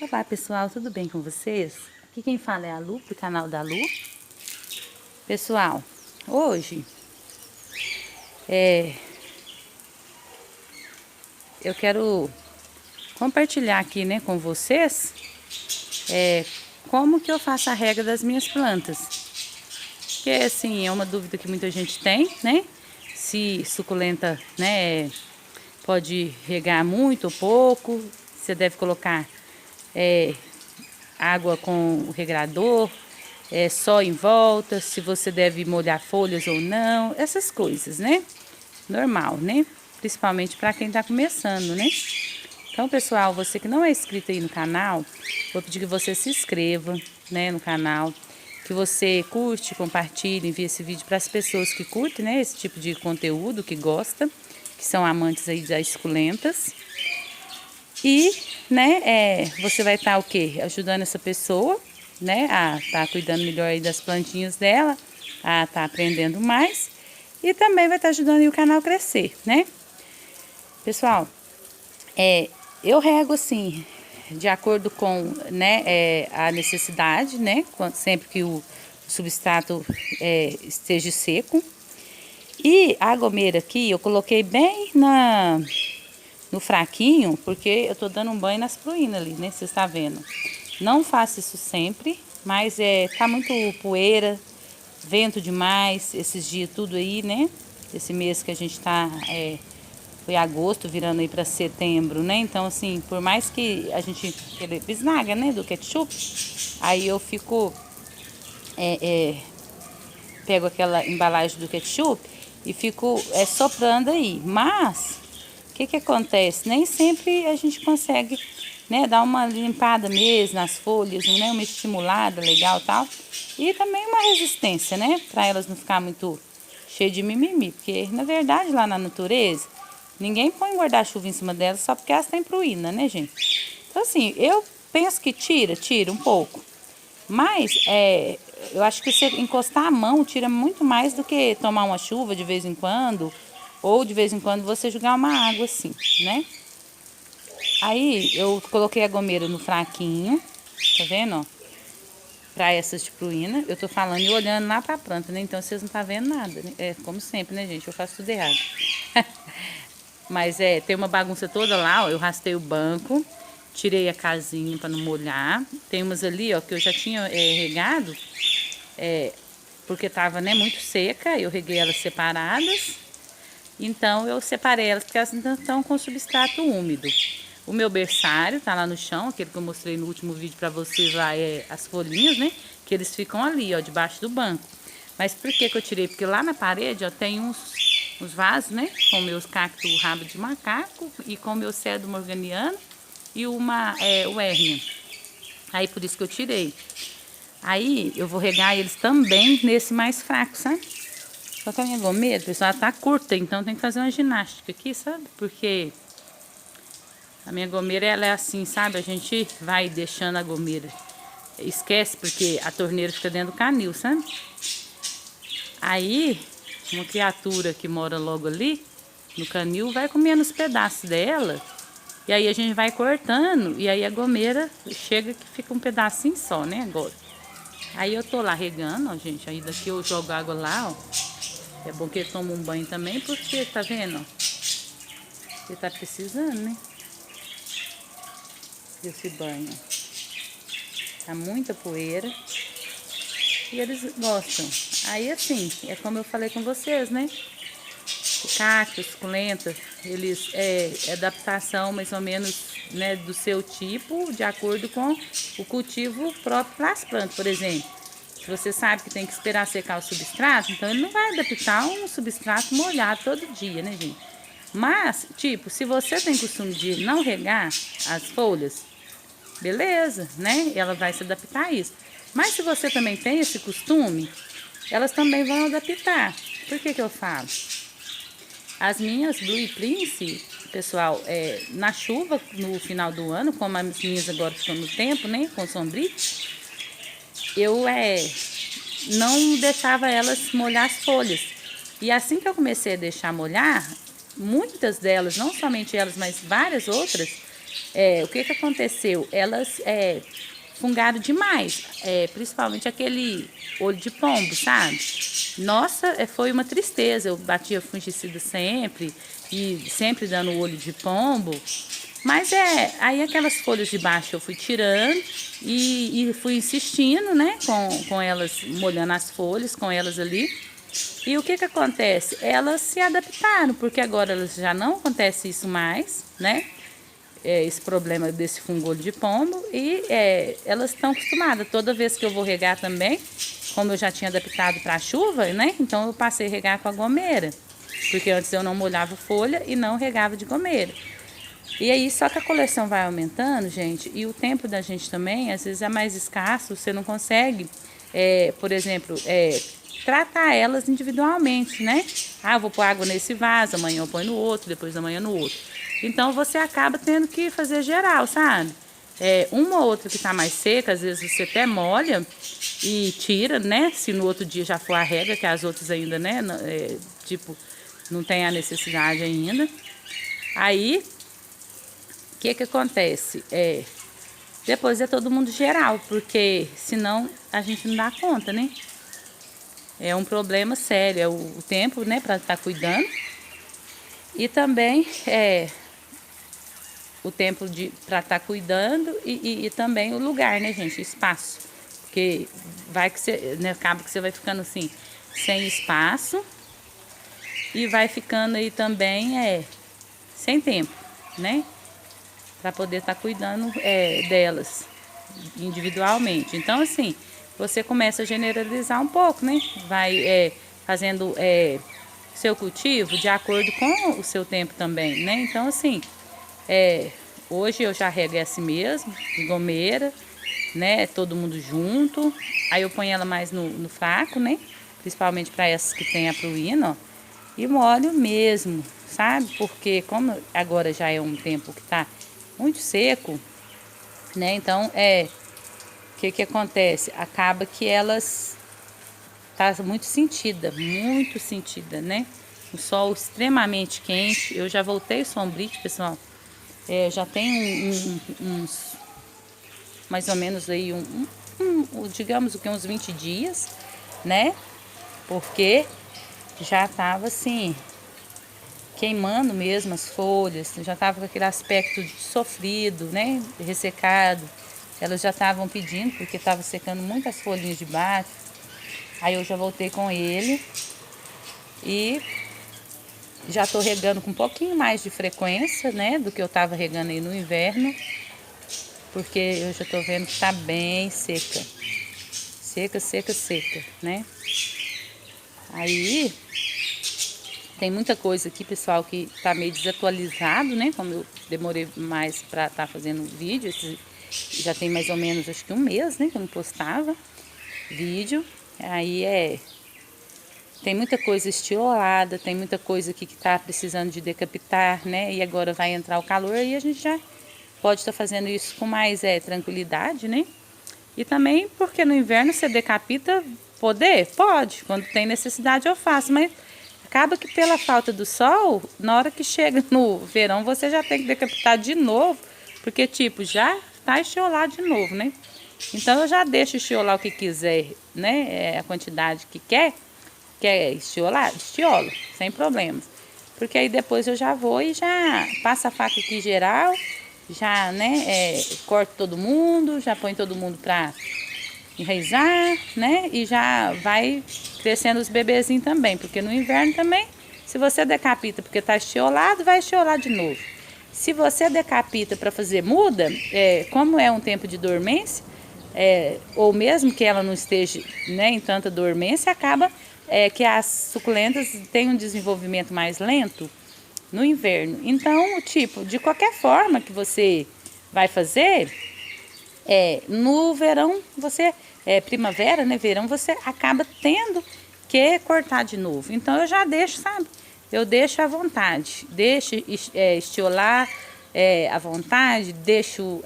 Olá pessoal, tudo bem com vocês? Aqui quem fala é a Lu, do canal da Lu. Pessoal, hoje eu quero compartilhar aqui, né, com vocês como que eu faço a rega das minhas plantas. Porque assim, é uma dúvida que muita gente tem, né? Se suculenta, né, pode regar muito ou pouco, você deve colocar água com o regrador, só em volta, se você deve molhar folhas ou não, essas coisas, né? Normal, né? Principalmente para quem está começando, né? Então, pessoal, você que não é inscrito aí no canal, vou pedir que você se inscreva, né, no canal, que você curte, compartilhe, envie esse vídeo para as pessoas que curtem, né, esse tipo de conteúdo, que gosta, que são amantes aí das suculentas. E, né, você vai estar o quê? Ajudando essa pessoa, né, a estar cuidando melhor aí das plantinhas dela, a estar aprendendo mais. E também vai estar ajudando aí o canal a crescer, né? Pessoal, eu rego assim, de acordo com, né, a necessidade, né, sempre que o substrato esteja seco. E a gomeira aqui eu coloquei bem no fraquinho, porque eu tô dando um banho nas pruínas ali, né? Você está vendo. Não faço isso sempre, mas tá muito poeira, vento demais, esses dias tudo aí, né? Esse mês que a gente tá, foi agosto, virando aí para setembro, né? Então, assim, por mais que a gente bisnaga, né, do ketchup, aí eu fico, pego aquela embalagem do ketchup e fico soprando aí. Mas o que acontece? Nem sempre a gente consegue, né, dar uma limpada mesmo nas folhas, né, uma estimulada legal e tal. E também uma resistência, né, para elas não ficar muito cheias de mimimi. Porque, na verdade, lá na natureza, ninguém põe guarda-chuva em cima delas só porque elas têm pruína, né, gente? Então, assim, eu penso que tira um pouco. Mas, eu acho que você encostar a mão tira muito mais do que tomar uma chuva de vez em quando, ou de vez em quando você jogar uma água assim, né? Aí eu coloquei a gomeira no fraquinho, tá vendo, ó? Pra essas de pruína, eu tô falando e olhando lá pra planta, né? Então vocês não tá vendo nada, né? Como sempre, né, gente? Eu faço tudo errado. Mas tem uma bagunça toda lá, ó. Eu rastei o banco, tirei a casinha para não molhar. Tem umas ali, ó, que eu já tinha regado, porque tava, né, muito seca. Eu reguei elas separadas. Então eu separei elas porque elas ainda estão com substrato úmido. O meu berçário tá lá no chão, aquele que eu mostrei no último vídeo para vocês lá, as folhinhas, né? Que eles ficam ali, ó, debaixo do banco. Mas por que eu tirei? Porque lá na parede, ó, tem uns vasos, né? Com meus cactos rabo de macaco e com meu cedro morganiano e o hérnia. Aí por isso que eu tirei. Aí eu vou regar eles também nesse mais fraco, sabe? Só que a minha gomeira, pessoal, ela tá curta, então tem que fazer uma ginástica aqui, sabe? Porque a minha gomeira, ela é assim, sabe? A gente vai deixando a gomeira. Esquece, porque a torneira fica dentro do canil, sabe? Aí, uma criatura que mora logo ali, no canil, vai comendo os pedaços dela. E aí a gente vai cortando, e aí a gomeira chega que fica um pedacinho só, né, agora. Aí eu tô lá regando, ó, gente. Aí daqui eu jogo água lá, ó. É bom que ele tome um banho também, porque, tá vendo, ó? Ele tá precisando, né? Desse banho. Tá muita poeira. E eles gostam. Aí, assim, é como eu falei com vocês, né? O cacto, suculenta, eles adaptação mais ou menos, né, do seu tipo, de acordo com o cultivo próprio para as plantas, por exemplo. Se você sabe que tem que esperar secar o substrato, então ele não vai adaptar um substrato molhado todo dia, né, gente? Mas, tipo, se você tem costume de não regar as folhas, beleza, né? Ela vai se adaptar a isso. Mas se você também tem esse costume, elas também vão adaptar. Por que eu falo? As minhas Blue Prince, pessoal, na chuva, no final do ano, como as minhas agora estão no tempo, né, com sombrio, eu não deixava elas molhar as folhas. E assim que eu comecei a deixar molhar, muitas delas, não somente elas, mas várias outras, o que que aconteceu? Elas fungaram demais, principalmente aquele olho de pombo, sabe? Nossa, foi uma tristeza. Eu batia fungicida sempre e sempre dando olho de pombo. Mas aí aquelas folhas de baixo eu fui tirando e fui insistindo, né, com elas, molhando as folhas com elas ali. E o que que acontece? Elas se adaptaram, porque agora elas já não acontece isso mais, né? Esse problema desse fungolho de pombo e elas estão acostumadas. Toda vez que eu vou regar também, como eu já tinha adaptado para a chuva, né? Então eu passei a regar com a gomeira, porque antes eu não molhava folha e não regava de gomeira. E aí, só que a coleção vai aumentando, gente, e o tempo da gente também, às vezes é mais escasso, você não consegue, por exemplo, tratar elas individualmente, né? Ah, eu vou pôr água nesse vaso, amanhã eu ponho no outro, depois da manhã no outro. Então, você acaba tendo que fazer geral, sabe? Uma ou outra que tá mais seca, às vezes você até molha e tira, né? Se no outro dia já for a rega, que as outras ainda, né? Tipo, não tem a necessidade ainda. Aí, o que que acontece? Depois é todo mundo geral, porque senão a gente não dá conta, né? É um problema sério, é o tempo, né, para estar cuidando. E também o tempo para estar cuidando e também o lugar, né, gente? Espaço. Porque vai que você, né, acaba que você vai ficando assim, sem espaço e vai ficando aí também sem tempo, né? Para poder estar cuidando delas individualmente. Então, assim, você começa a generalizar um pouco, né? Vai fazendo seu cultivo de acordo com o seu tempo também, né? Então, assim, hoje eu já rego assim mesmo, de gomeira, né? Todo mundo junto. Aí eu ponho ela mais no fraco, né? Principalmente para essas que tem a pruína, ó. E molho mesmo, sabe? Porque como agora já é um tempo que tá muito seco, né? Então, o que que acontece? Acaba que elas tá muito sentida, né? O sol extremamente quente. Eu já voltei sombrite, pessoal. Já tem uns mais ou menos aí digamos o que uns 20 dias, né? Porque já tava assim queimando mesmo as folhas, já tava com aquele aspecto de sofrido, né? Ressecado. Elas já estavam pedindo, porque estava secando muitas folhinhas de baixo. Aí eu já voltei com ele e já tô regando com um pouquinho mais de frequência, né? Do que eu tava regando aí no inverno. Porque eu já tô vendo que tá bem seca. Seca, seca, seca, né? Aí tem muita coisa aqui, pessoal, que tá meio desatualizado, né? Como eu demorei mais pra estar fazendo vídeo, já tem mais ou menos, acho que um mês, né? Que eu não postava vídeo. Aí tem muita coisa estiolada, tem muita coisa aqui que tá precisando de decapitar, né? E agora vai entrar o calor e a gente já pode estar fazendo isso com mais tranquilidade, né? E também porque no inverno você decapita, pode, quando tem necessidade eu faço, mas acaba que pela falta do sol, na hora que chega no verão, você já tem que decapitar de novo, porque tipo, já tá estiolado de novo, né? Então eu já deixo estiolar o que quiser, né? A quantidade que quer estiolar, estiolo, sem problemas. Porque aí depois eu já vou e já passo a faca aqui geral, já, né, corto todo mundo, já põe todo mundo pra enraizar, né? E já vai crescendo os bebezinhos também, porque no inverno também, se você decapita porque tá estiolado, vai estiolar de novo. Se você decapita para fazer muda, como é um tempo de dormência, ou mesmo que ela não esteja, né, em tanta dormência, acaba que as suculentas têm um desenvolvimento mais lento no inverno. Então, tipo, de qualquer forma que você vai fazer, no verão você, primavera, né, verão, você acaba tendo que cortar de novo. Então eu já deixo, sabe? Eu deixo à vontade, deixo estiolar à vontade, deixo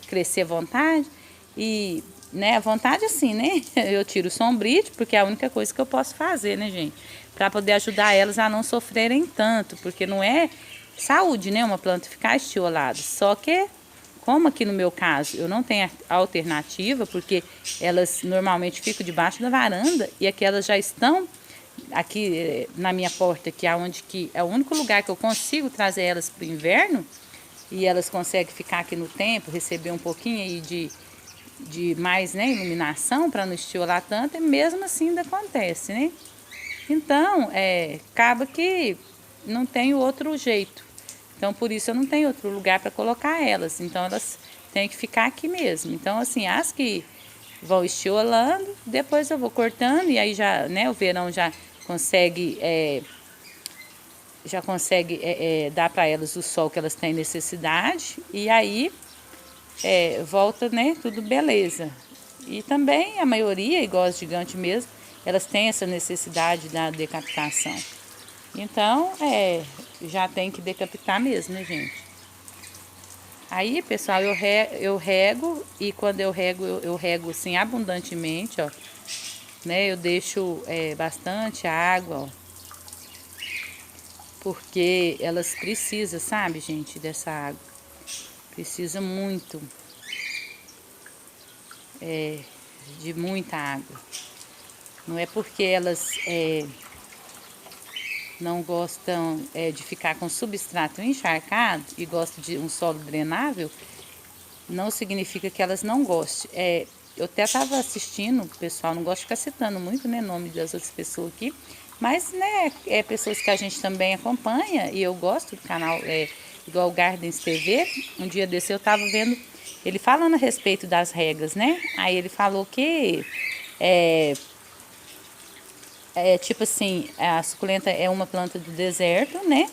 crescer à vontade e, né, à vontade assim, né? Eu tiro o sombrite, porque é a única coisa que eu posso fazer, né, gente? Para poder ajudar elas a não sofrerem tanto, porque não é saúde, né? Uma planta ficar estiolada. Só que, como aqui no meu caso eu não tenho alternativa, porque elas normalmente ficam debaixo da varanda e aqui elas já estão aqui na minha porta, que é onde que é o único lugar que eu consigo trazer elas para o inverno, e elas conseguem ficar aqui no tempo, receber um pouquinho aí de mais, né, iluminação para não estiolar tanto, e mesmo assim ainda acontece, né? Então, acaba que não tem outro jeito. Então, por isso eu não tenho outro lugar para colocar elas. Então, elas têm que ficar aqui mesmo. Então, assim, as que vão estiolando, depois eu vou cortando, e aí já, né, o verão já consegue dar para elas o sol que elas têm necessidade, e aí volta, né, tudo beleza. E também a maioria, igual as gigantes mesmo, elas têm essa necessidade da decapitação. Então, já tem que decapitar mesmo, né, gente? Aí, pessoal, eu rego, e quando eu rego assim abundantemente, ó, né? Eu deixo bastante água, ó, porque elas precisam, sabe, gente, dessa água. Precisa muito de muita água. Não é porque elas não gostam de ficar com substrato encharcado e gostam de um solo drenável, não significa que elas não gostem. Eu até estava assistindo, pessoal, não gosto de ficar citando muito, né, nome das outras pessoas aqui, mas, né, pessoas que a gente também acompanha, e eu gosto do canal, igual o Gardens TV. Um dia desse eu estava vendo ele falando a respeito das regras, né? Aí ele falou que tipo assim, a suculenta é uma planta do deserto, né?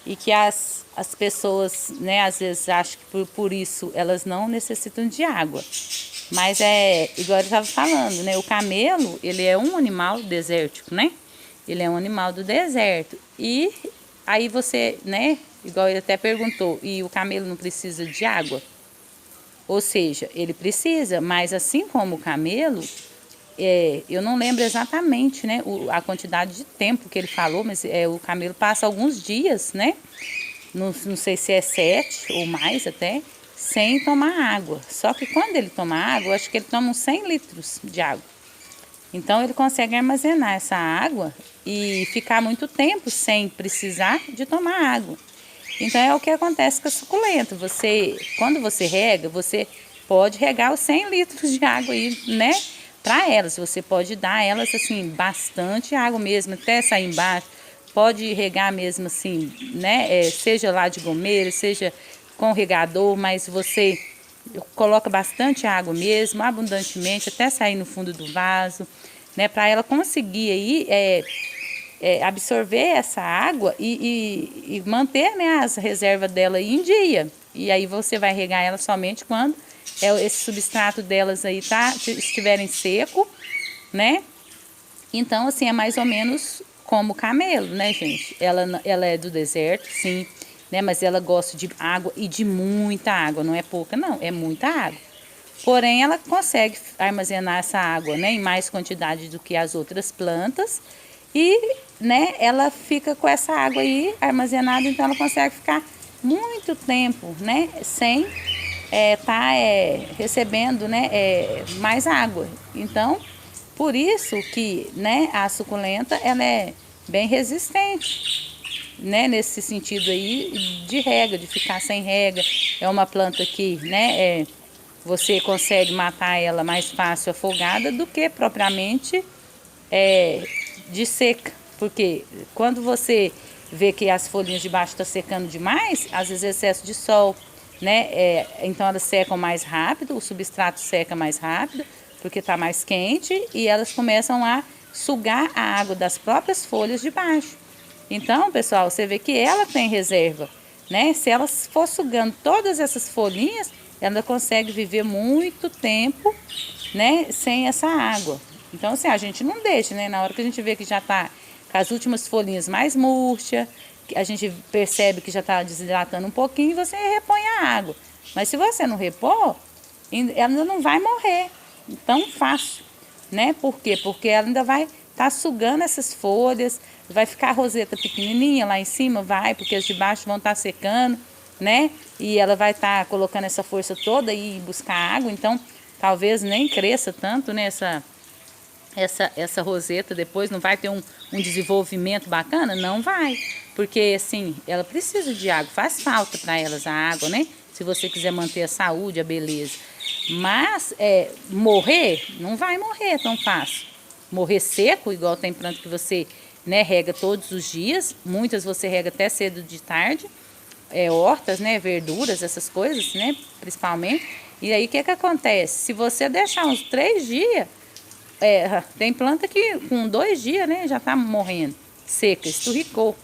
E que as pessoas, né, às vezes acham que por isso elas não necessitam de água. Mas igual eu estava falando, né? O camelo, ele é um animal desértico, né? Ele é um animal do deserto. E aí você, né? Igual ele até perguntou, e o camelo não precisa de água? Ou seja, ele precisa, mas assim como o camelo, eu não lembro exatamente, né, a quantidade de tempo que ele falou, mas o camelo passa alguns dias, né? Não sei se é 7 ou mais até, sem tomar água. Só que quando ele toma água, eu acho que ele toma uns 100 litros de água. Então ele consegue armazenar essa água e ficar muito tempo sem precisar de tomar água. Então é o que acontece com a suculenta. Quando você rega, você pode regar os 100 litros de água aí, né? Para elas, você pode dar a elas assim bastante água mesmo, até sair embaixo. Pode regar mesmo assim, né? Seja lá de gomeira, seja com regador, mas você coloca bastante água mesmo, abundantemente, até sair no fundo do vaso, né? Para ela conseguir aí absorver essa água e manter, né, as reservas dela aí em dia. E aí você vai regar ela somente quando esse substrato delas aí estiverem seco, né? Então, assim, é mais ou menos como o camelo, né, gente? Ela é do deserto, sim, né? Mas ela gosta de água, e de muita água. Não é pouca, não, é muita água. Porém, ela consegue armazenar essa água, né, em mais quantidade do que as outras plantas. E, né, ela fica com essa água aí armazenada, então ela consegue ficar muito tempo, né, sem recebendo, né, mais água. Então, por isso que, né, a suculenta, ela é bem resistente, né, nesse sentido aí de rega, de ficar sem rega. É uma planta que, né, você consegue matar ela mais fácil afogada do que propriamente de seca. Porque quando você vê que as folhinhas de baixo estão secando demais, às vezes é excesso de sol, né? Então elas secam mais rápido, o substrato seca mais rápido, porque está mais quente, e elas começam a sugar a água das próprias folhas de baixo. Então, pessoal, você vê que ela tem reserva, né? Se ela for sugando todas essas folhinhas, ela consegue viver muito tempo, né, sem essa água. Então, assim, a gente não deixa, né? Na hora que a gente vê que já está com as últimas folhinhas mais murchas, a gente percebe que já está desidratando um pouquinho, você repõe a água. Mas se você não repor, ela ainda não vai morrer tão fácil, né? Por quê? Porque ela ainda vai tá sugando essas folhas, vai ficar a roseta pequenininha lá em cima, vai, porque as de baixo vão estar secando, né? E ela vai estar colocando essa força toda e buscar água, então talvez nem cresça tanto, né, essa roseta depois, não vai ter um desenvolvimento bacana? Não vai, porque assim, ela precisa de água, faz falta para elas a água, né? Se você quiser manter a saúde, a beleza. Mas morrer, não vai morrer tão fácil. Morrer seco, igual tem planta que você, né, rega todos os dias, muitas você rega até cedo de tarde, hortas, né, verduras, essas coisas, né, principalmente. E aí o que acontece? Se você deixar uns 3 dias, tem planta que com 2 dias, né, já tá morrendo, seca, esturricou.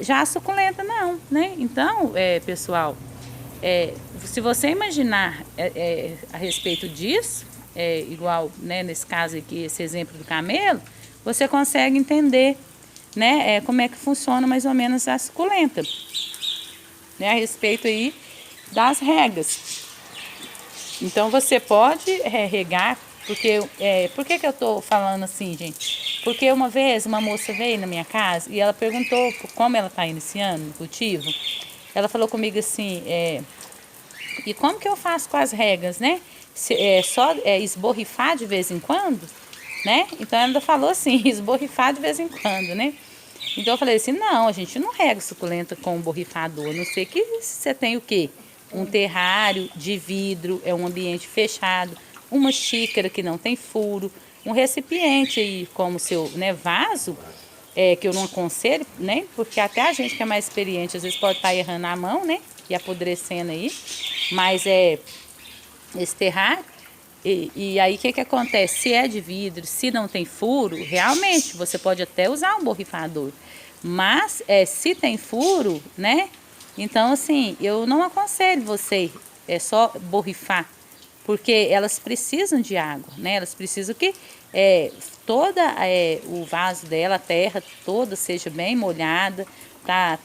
Já a suculenta não, né? Então, pessoal, se você imaginar a respeito disso, igual, né, nesse caso aqui, esse exemplo do camelo, você consegue entender, né, como é que funciona mais ou menos a suculenta, né, a respeito aí das regas. Então você pode regar, porque por que eu tô falando assim, gente? Porque uma vez uma moça veio na minha casa e ela perguntou como ela está iniciando o cultivo. Ela falou comigo assim, e como que eu faço com as regas, né? Só esborrifar de vez em quando, né? Então ela falou assim, esborrifar de vez em quando, né? Então eu falei assim, não, a gente não rega suculenta com borrifador, a não ser que você tem o quê? Um terrário de vidro, um ambiente fechado, uma xícara que não tem furo, um recipiente aí como seu, né, vaso, que eu não aconselho, né? Porque até a gente que é mais experiente às vezes pode estar errando a mão, né? E apodrecendo aí, mas esse terrário. E aí o que acontece? Se é de vidro, se não tem furo, realmente você pode até usar um borrifador. Mas se tem furo, né? Então assim, eu não aconselho você só borrifar, porque elas precisam de água, né? Elas precisam que toda o vaso dela, a terra toda seja bem molhada, tá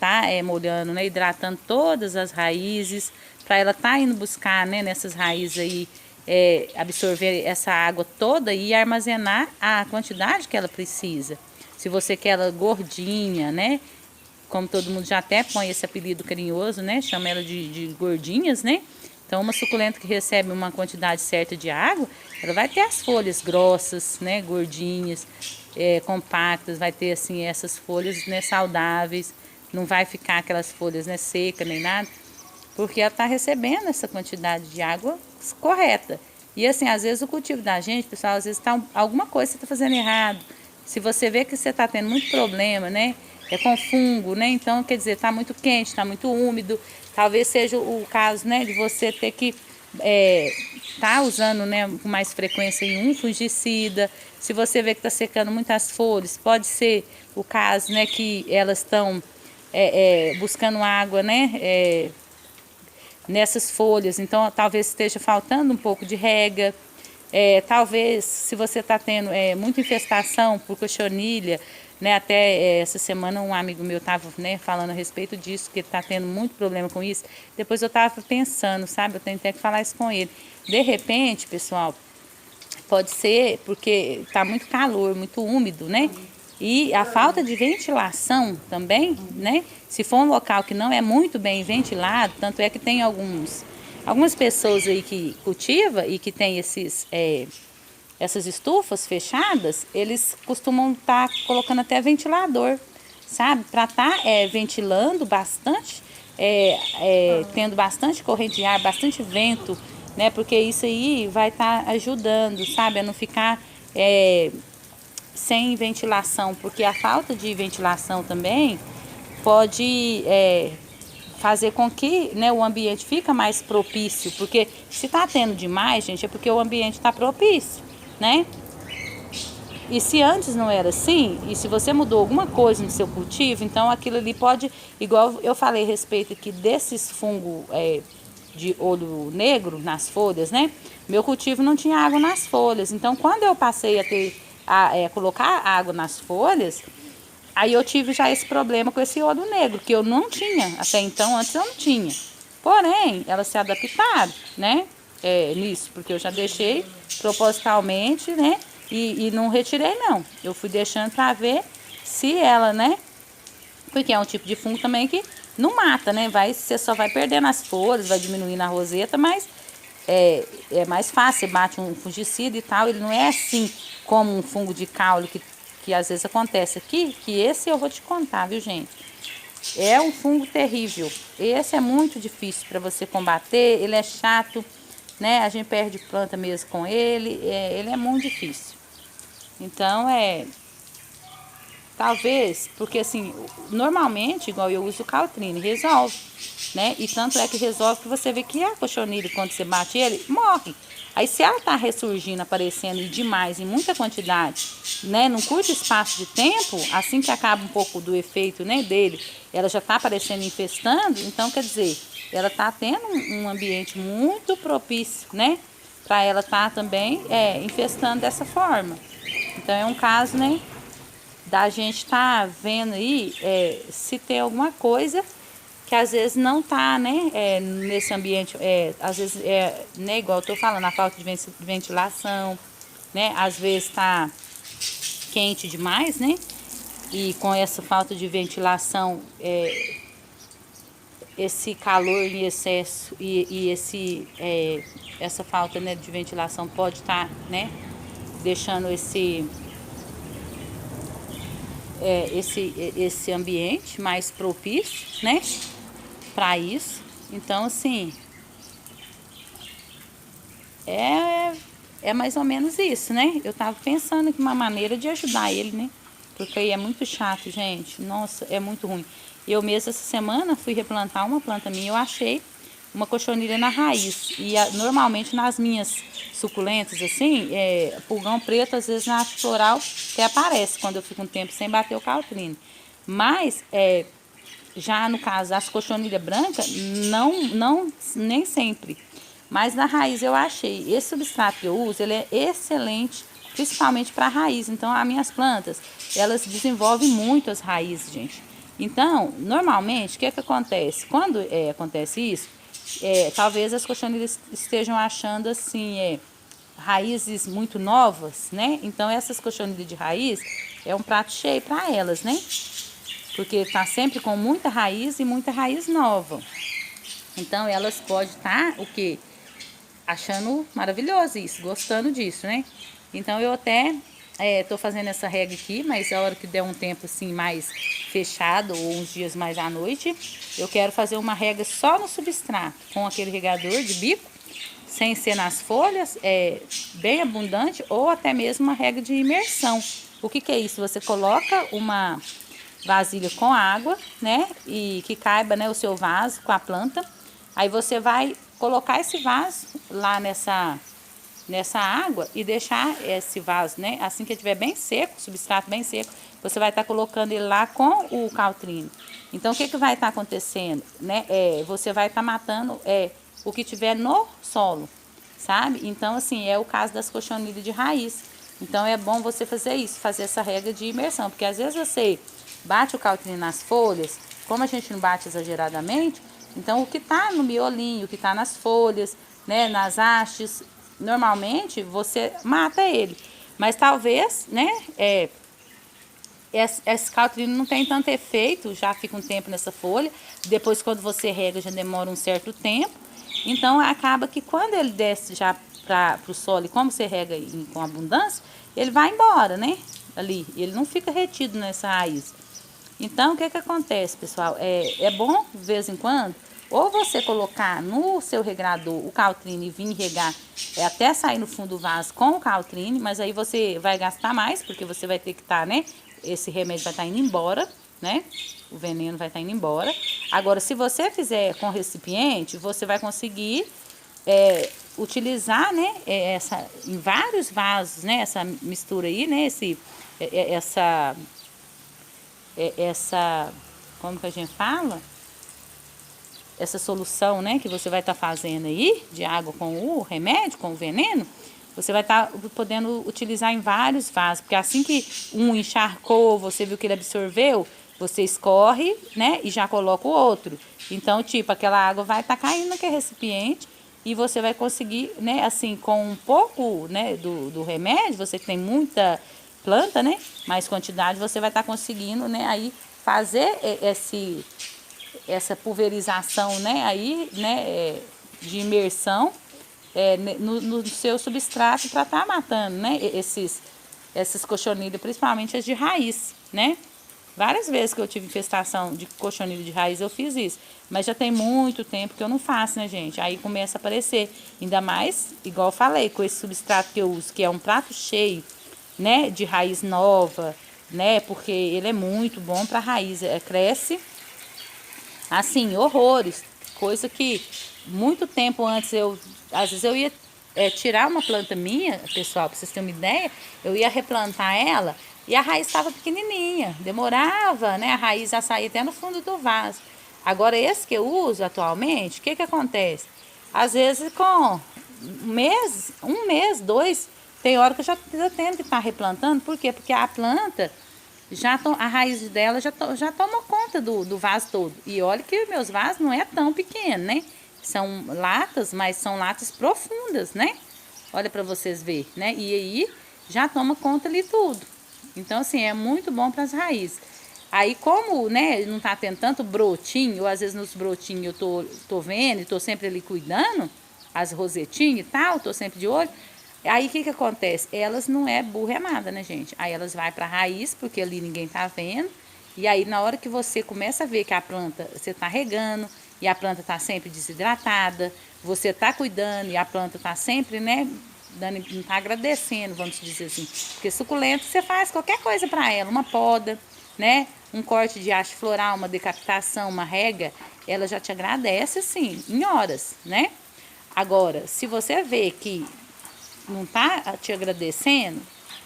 molhando, né? Hidratando todas as raízes, para ela tá indo buscar, né, nessas raízes aí, absorver essa água toda e armazenar a quantidade que ela precisa. Se você quer ela gordinha, né? Como todo mundo já até põe esse apelido carinhoso, né? Chama ela de gordinhas, né? Então, uma suculenta que recebe uma quantidade certa de água, ela vai ter as folhas grossas, né? Gordinhas, compactas, vai ter assim essas folhas, né, saudáveis. Não vai ficar aquelas folhas, né, secas nem nada, porque ela está recebendo essa quantidade de água correta. E assim, às vezes o cultivo da gente, pessoal, às vezes alguma coisa você está fazendo errado. Se você vê que você está tendo muito problema, né? Com fungo, né? Então, quer dizer, está muito quente, está muito úmido. Talvez seja o caso, né, de você ter que tá usando, né, com mais frequência um fungicida. Se você vê que está secando muitas folhas, pode ser o caso, né, que elas estão buscando água, né, nessas folhas. Então, talvez esteja faltando um pouco de rega. Talvez, se você está tendo muita infestação por cochonilha, né, até essa semana um amigo meu estava, né, falando a respeito disso, que ele está tendo muito problema com isso. Depois eu estava pensando, sabe, eu tenho até que falar isso com ele. De repente, pessoal, pode ser porque está muito calor, muito úmido, né? E a falta de ventilação também, né? Se for um local que não é muito bem ventilado, tanto é que tem algumas pessoas aí que cultiva e que tem essas estufas fechadas, eles costumam estar colocando até ventilador, sabe? Para estar ventilando bastante, tendo bastante corrente de ar, bastante vento, né? Porque isso aí vai estar ajudando, sabe? A não ficar sem ventilação, porque a falta de ventilação também pode fazer com que, né, o ambiente fica mais propício, porque se está tendo demais, gente, é porque o ambiente está propício, né? E se antes não era assim, e se você mudou alguma coisa no seu cultivo, então aquilo ali pode, igual eu falei a respeito aqui desses fungos de olho negro nas folhas, né? Meu cultivo não tinha água nas folhas, então quando eu passei a colocar água nas folhas, aí eu tive já esse problema com esse olho negro, que eu não tinha, até então, antes eu não tinha. Porém, elas se adaptaram, né, nisso, porque eu já deixei propositalmente, né, e não retirei não. Eu fui deixando para ver se ela, né? Porque é um tipo de fungo também que não mata, né? Você só vai perdendo as folhas, vai diminuindo a roseta, mas é mais fácil. Você bate um fungicida e tal, ele não é assim como um fungo de caule que às vezes acontece aqui, que esse eu vou te contar, viu, gente? É um fungo terrível. Esse é muito difícil para você combater, ele é chato, né? A gente perde planta mesmo com ele, ele é muito difícil. Então, talvez, porque assim, normalmente, igual eu uso o Caltrine, resolve, né? E tanto é que resolve que você vê que a cochonilha, quando você bate ele, morre. Aí se ela tá ressurgindo, aparecendo demais, em muita quantidade, né? Num curto espaço de tempo, assim que acaba um pouco do efeito, né, dele, ela já tá aparecendo infestando, então quer dizer, ela tá tendo um ambiente muito propício, né? Para ela tá também infestando dessa forma. Então é um caso, né, da gente tá vendo aí se tem alguma coisa que às vezes não tá, né, nesse ambiente, às vezes né, igual eu tô falando, a falta de ventilação, né, às vezes tá quente demais, né, e com essa falta de ventilação, esse calor em excesso e essa falta, né, de ventilação pode estar, né, deixando esse ambiente mais propício, né, para isso. Então, assim, é, é mais ou menos isso, né? Eu tava pensando aqui uma maneira de ajudar ele, né? Porque aí é muito chato, gente. Nossa, é muito ruim. Eu mesmo essa semana fui replantar uma planta minha, eu achei uma cochonilha na raiz. E normalmente nas minhas suculentas, assim, pulgão preto, às vezes na haste floral, que aparece quando eu fico um tempo sem bater o Caltrine. Mas, já no caso, as cochonilhas brancas, não, nem sempre. Mas na raiz eu achei. Esse substrato que eu uso, ele é excelente, principalmente para raiz. Então, as minhas plantas, elas desenvolvem muito as raízes, gente. Então, normalmente, o que acontece? Quando acontece isso, talvez as cochonilhas estejam achando assim, raízes muito novas, né? Então, essas cochonilhas de raiz é um prato cheio para elas, né? Porque está sempre com muita raiz e muita raiz nova. Então, elas podem estar, o quê? Achando maravilhoso isso, gostando disso, né? Então, eu até tô fazendo essa rega aqui, mas a hora que der um tempo assim mais fechado, ou uns dias mais à noite, eu quero fazer uma rega só no substrato, com aquele regador de bico, sem ser nas folhas, bem abundante, ou até mesmo uma rega de imersão. O que é isso? Você coloca uma vasilha com água, né? E que caiba, né, o seu vaso com a planta. Aí você vai colocar esse vaso lá nessa água e deixar esse vaso, né? Assim que estiver bem seco, o substrato bem seco, você vai estar colocando ele lá com o Caltrine. Então, o que vai estar acontecendo, né? Você vai estar matando o que tiver no solo, sabe? Então, assim, é o caso das cochonilhas de raiz. Então, é bom você fazer isso, fazer essa regra de imersão, porque às vezes você bate o Caltrine nas folhas, como a gente não bate exageradamente, então o que está no miolinho, o que está nas folhas, né, nas hastes, normalmente você mata ele. Mas talvez, né, esse Caltrine não tem tanto efeito, já fica um tempo nessa folha, depois quando você rega já demora um certo tempo, então acaba que quando ele desce já para o solo, e como você rega com abundância, ele vai embora, né, ali, ele não fica retido nessa raiz. Então, o que acontece, pessoal? É bom, de vez em quando, ou você colocar no seu regador o Caltrine e vir regar até sair no fundo do vaso com o Caltrine, mas aí você vai gastar mais, porque você vai ter que estar, né? Esse remédio vai estar indo embora, né? O veneno vai estar indo embora. Agora, se você fizer com recipiente, você vai conseguir utilizar, né? Em vários vasos, né? Essa mistura aí, né? Como que a gente fala? Essa solução, né, que você vai estar fazendo aí, de água com o remédio, com o veneno, você vai estar podendo utilizar em vários vasos, porque assim que um encharcou, você viu que ele absorveu, você escorre, né, e já coloca o outro. Então, tipo, aquela água vai estar caindo naquele recipiente e você vai conseguir, né, assim, com um pouco, né, do remédio, você tem muita planta, né, mais quantidade, você vai estar conseguindo, né, aí fazer essa pulverização, né, aí, né, de imersão no seu substrato para estar matando, né, essas cochonilhas, principalmente as de raiz, né. Várias vezes que eu tive infestação de cochonilha de raiz eu fiz isso, mas já tem muito tempo que eu não faço, né, gente? Aí começa a aparecer, ainda mais, igual eu falei, com esse substrato que eu uso, que é um prato cheio, né, de raiz nova, né, porque ele é muito bom para raiz, cresce assim, horrores, coisa que muito tempo antes às vezes eu ia tirar uma planta minha, pessoal, para vocês terem uma ideia, eu ia replantar ela e a raiz estava pequenininha, demorava, né, a raiz a sair até no fundo do vaso. Agora esse que eu uso atualmente, o que que acontece? Às vezes com um mês, dois, tem hora que eu já tenho que estar replantando, por quê? Porque a planta a raiz dela já tomou conta do vaso todo. E olha que meus vasos não é tão pequeno, né? São latas, mas são latas profundas, né? Olha para vocês verem, né? E aí já toma conta ali tudo. Então, assim, é muito bom para as raízes. Aí, como, né, não tá tendo tanto brotinho, ou às vezes nos brotinhos eu tô vendo e tô sempre ali cuidando, as rosetinhas e tal, tô sempre de olho. Aí o que acontece? Elas não é burra amada, né, gente? Aí elas vai para a raiz, porque ali ninguém tá vendo. E aí na hora que você começa a ver que a planta, você tá regando e a planta tá sempre desidratada, você tá cuidando e a planta tá sempre, né, não tá agradecendo, vamos dizer assim. Porque suculento você faz qualquer coisa para ela, uma poda, né, um corte de haste floral, uma decapitação, uma rega, ela já te agradece assim, em horas, né? Agora, se você vê que não tá te agradecendo,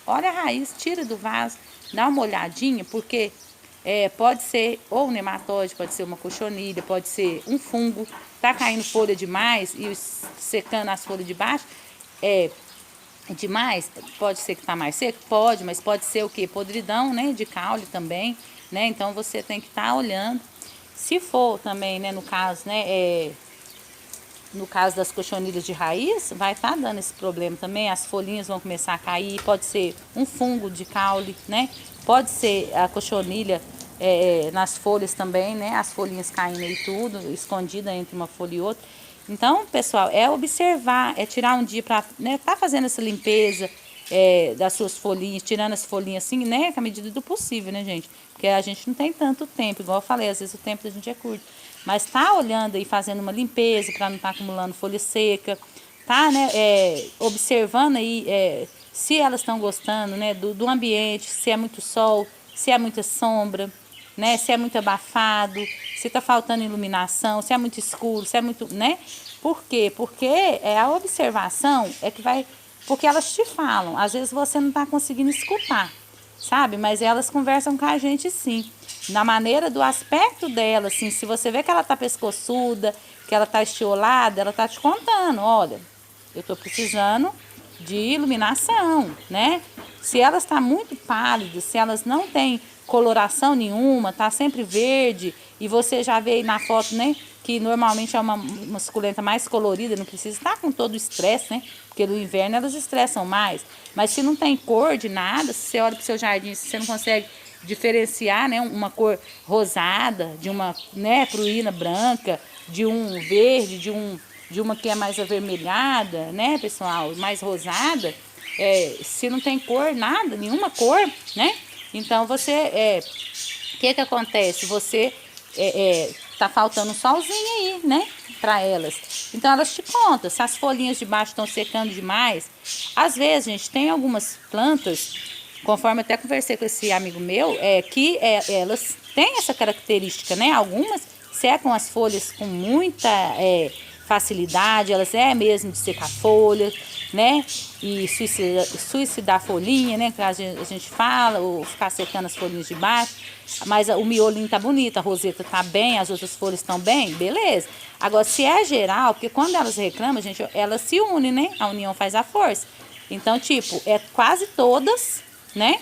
olha a raiz, tira do vaso, dá uma olhadinha, porque pode ser ou um nematóide, pode ser uma cochonilha, pode ser um fungo, tá caindo folha demais e secando as folhas de baixo, demais, pode ser que tá mais seco, pode, mas pode ser o que? Podridão, né, de caule também, né, então você tem que estar olhando. Se for também, né, no caso, né, no caso das cochonilhas de raiz, vai estar dando esse problema também, as folhinhas vão começar a cair, pode ser um fungo de caule, né? Pode ser a cochonilha nas folhas também, né? As folhinhas caindo aí tudo, escondida entre uma folha e outra. Então, pessoal, é observar, é tirar um dia para, né, tá fazendo essa limpeza das suas folhinhas, tirando as folhinhas assim, né, com a medida do possível, né, gente? Porque a gente não tem tanto tempo, igual eu falei, às vezes o tempo da gente é curto. Mas tá olhando aí, fazendo uma limpeza para não estar acumulando folha seca, tá, né, observando aí se elas estão gostando, né, do ambiente, se é muito sol, se é muita sombra, né, se é muito abafado, se tá faltando iluminação, se é muito escuro, se é muito, né? Por quê? Porque a observação é que vai, porque elas te falam, às vezes você não tá conseguindo escutar, sabe? Mas elas conversam com a gente sim. Na maneira do aspecto dela, assim, se você vê que ela tá pescoçuda, que ela tá estiolada, ela tá te contando, olha, eu tô precisando de iluminação, né? Se ela está muito pálida, se elas não têm coloração nenhuma, tá sempre verde, e você já vê aí na foto, né, que normalmente é uma suculenta mais colorida, não precisa estar com todo o estresse, né? Porque no inverno elas estressam mais. Mas se não tem cor de nada, se você olha pro seu jardim, se você não consegue diferenciar, né, uma cor rosada, de uma, né, pruína branca, de um verde, de uma que é mais avermelhada, né, pessoal, mais rosada, se não tem cor, nada, nenhuma cor, né, então você, o que acontece? Você tá faltando um solzinho aí, né, para elas. Então elas te contam, se as folhinhas de baixo estão secando demais. Às vezes, gente, tem algumas plantas, conforme eu até conversei com esse amigo meu, que elas têm essa característica, né? Algumas secam as folhas com muita facilidade, elas mesmo de secar folha, né? E suicidar a folhinha, né? Que a gente fala, ou ficar secando as folhinhas de baixo. Mas o miolinho tá bonito, a roseta tá bem, as outras folhas estão bem, beleza. Agora, se é geral, porque quando elas reclamam, gente, elas se unem, né? A união faz a força. Então, tipo, quase todas, né,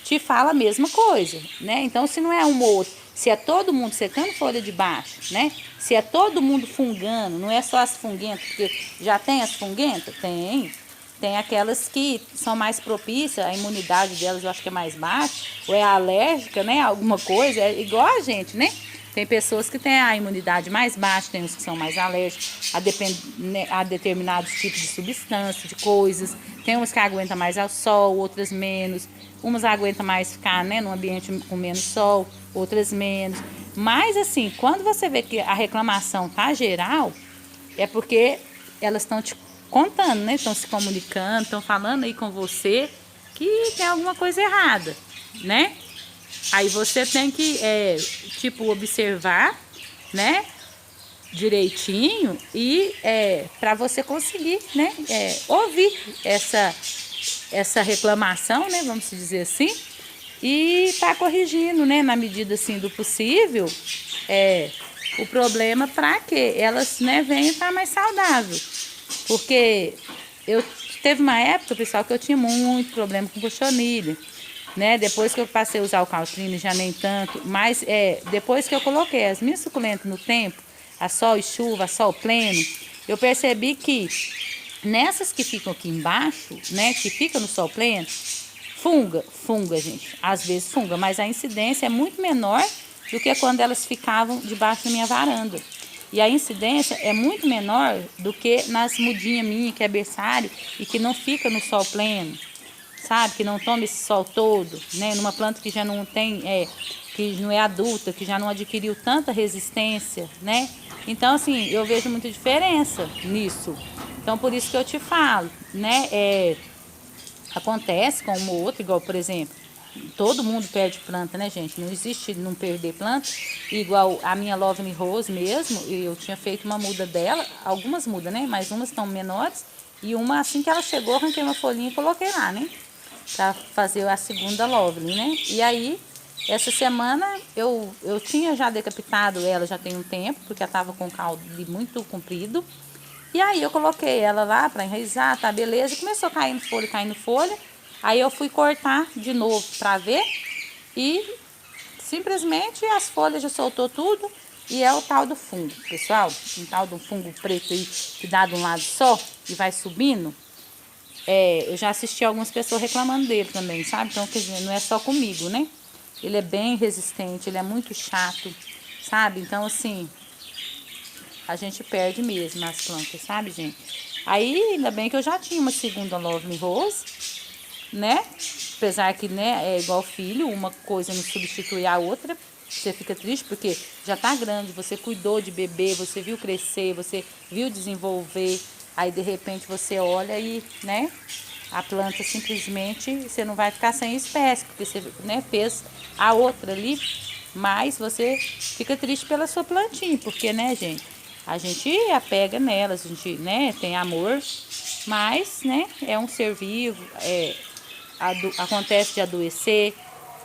te fala a mesma coisa, né? Então, se não é uma ou outra, se é todo mundo secando folha de baixo, né, Se é todo mundo fungando, não é só as funguentas, porque já tem as funguentas? Tem. Tem aquelas que são mais propícias, a imunidade delas eu acho que é mais baixa, ou é alérgica, né? Alguma coisa, é igual a gente, né? Tem pessoas que têm a imunidade mais baixa, tem os que são mais alérgicos a determinados tipos de substância, de coisas. Tem uns que aguentam mais ao sol, outras menos. Umas aguentam mais ficar, né, num ambiente com menos sol, outras menos. Mas assim, quando você vê que a reclamação tá geral, é porque elas estão te contando, né? Estão se comunicando, estão falando aí com você que tem alguma coisa errada, né? Aí você tem que, tipo, observar, né? Direitinho e para você conseguir, né? Ouvir essa reclamação, né? Vamos dizer assim, e tá corrigindo, né? Na medida assim do possível, o problema para que elas, né, venham estar mais saudáveis. Porque teve uma época, pessoal, que eu tinha muito problema com cochonilha, né? Depois que eu passei a usar o Caltrine, já nem tanto, mas depois que eu coloquei as minhas suculentas no tempo, a sol e chuva, a sol pleno, eu percebi que nessas que ficam aqui embaixo, né, que fica no sol pleno, funga, gente. Às vezes funga, mas a incidência é muito menor do que quando elas ficavam debaixo da minha varanda. E a incidência é muito menor do que nas mudinhas minhas, que é berçário, e que não fica no sol pleno, sabe? Que não toma esse sol todo, né? Numa planta que já não tem, que não é adulta, que já não adquiriu tanta resistência, né? Então, assim, eu vejo muita diferença nisso. Então, por isso que eu te falo, né? Acontece com uma ou outra, igual, por exemplo, todo mundo perde planta, né, gente? Não existe não perder planta. Igual a minha Lovely Rose mesmo, eu tinha feito uma muda dela, algumas mudas, né? Mas umas estão menores. E uma, assim que ela chegou, arranquei uma folhinha e coloquei lá, né? Pra fazer a segunda Lovely, né? E aí, essa semana, eu tinha já decapitado ela já tem um tempo, porque ela tava com o caule muito comprido. E aí eu coloquei ela lá para enraizar, tá beleza. E começou caindo folha. Aí eu fui cortar de novo para ver e simplesmente as folhas já soltou tudo. E é o tal do fungo, pessoal. Um tal do fungo preto aí que dá de um lado só e vai subindo. Eu já assisti algumas pessoas reclamando dele também, sabe? Então, quer dizer, não é só comigo, né? Ele é bem resistente, ele é muito chato, sabe? Então, assim, a gente perde mesmo as plantas, sabe, gente? Aí, ainda bem que eu já tinha uma segunda Lovely Rose, né? Apesar que, né, é igual filho, uma coisa não substitui a outra. Você fica triste porque já tá grande, você cuidou de bebê, você viu crescer, você viu desenvolver. Aí, de repente, você olha e, né, a planta simplesmente, você não vai ficar sem espécie, porque você, né, fez a outra ali, mas você fica triste pela sua plantinha, porque, né, gente, a gente apega nelas, a gente, né, tem amor, mas, né, é um ser vivo, acontece de adoecer,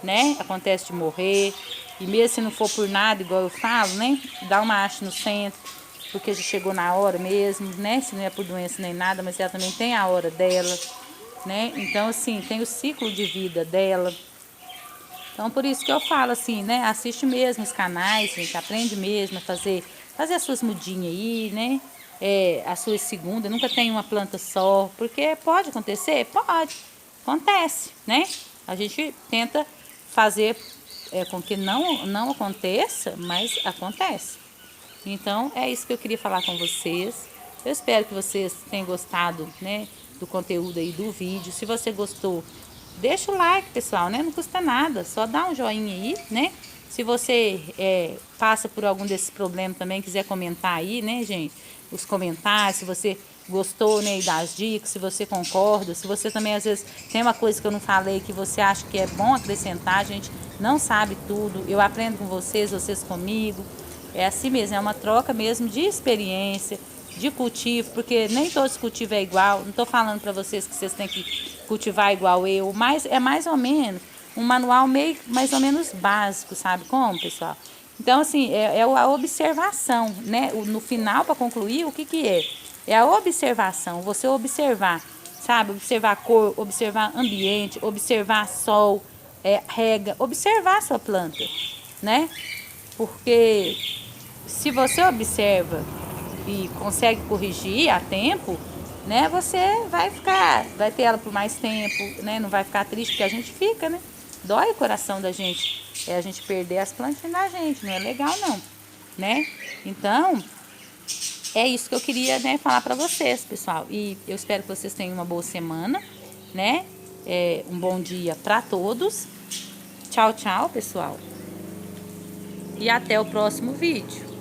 né, acontece de morrer, e mesmo se não for por nada, igual eu falo, né, dá uma haste no centro, porque já chegou na hora mesmo, né, se não é por doença nem nada, mas ela também tem a hora dela, né, então assim, tem o ciclo de vida dela. Então, por isso que eu falo assim, né? Assiste mesmo os canais, gente, aprende mesmo a fazer as suas mudinhas aí, né? A sua segunda, nunca tem uma planta só, porque pode acontecer? Pode, acontece, né? A gente tenta fazer com que não aconteça, mas acontece. Então, é isso que eu queria falar com vocês. Eu espero que vocês tenham gostado, né, do conteúdo aí do vídeo. Se você gostou, deixa o like, pessoal, né? Não custa nada, só dá um joinha aí, né? Se você passa por algum desses problemas também, quiser comentar aí, né, gente? Os comentários, se você gostou, né, e das dicas, se você concorda, se você também às vezes tem uma coisa que eu não falei que você acha que é bom acrescentar, a gente não sabe tudo. Eu aprendo com vocês comigo. É assim mesmo, é uma troca mesmo de experiência, de cultivo, porque nem todos cultivos é igual. Não estou falando para vocês que vocês têm que cultivar igual eu, mas é mais ou menos um manual meio mais ou menos básico, sabe como, pessoal? Então, assim, a observação, né? No final, para concluir, o que que é? É a observação, você observar, sabe? Observar a cor, observar ambiente, observar sol, rega, observar a sua planta, né? Porque se você observa e consegue corrigir a tempo, né, você vai ter ela por mais tempo, né, não vai ficar triste, porque a gente fica, né, dói o coração da gente, a gente perder as plantinhas da gente, não é legal não, né, então, é isso que eu queria, né, falar pra vocês, pessoal, e eu espero que vocês tenham uma boa semana, né, um bom dia pra todos, tchau, tchau, pessoal, e até o próximo vídeo.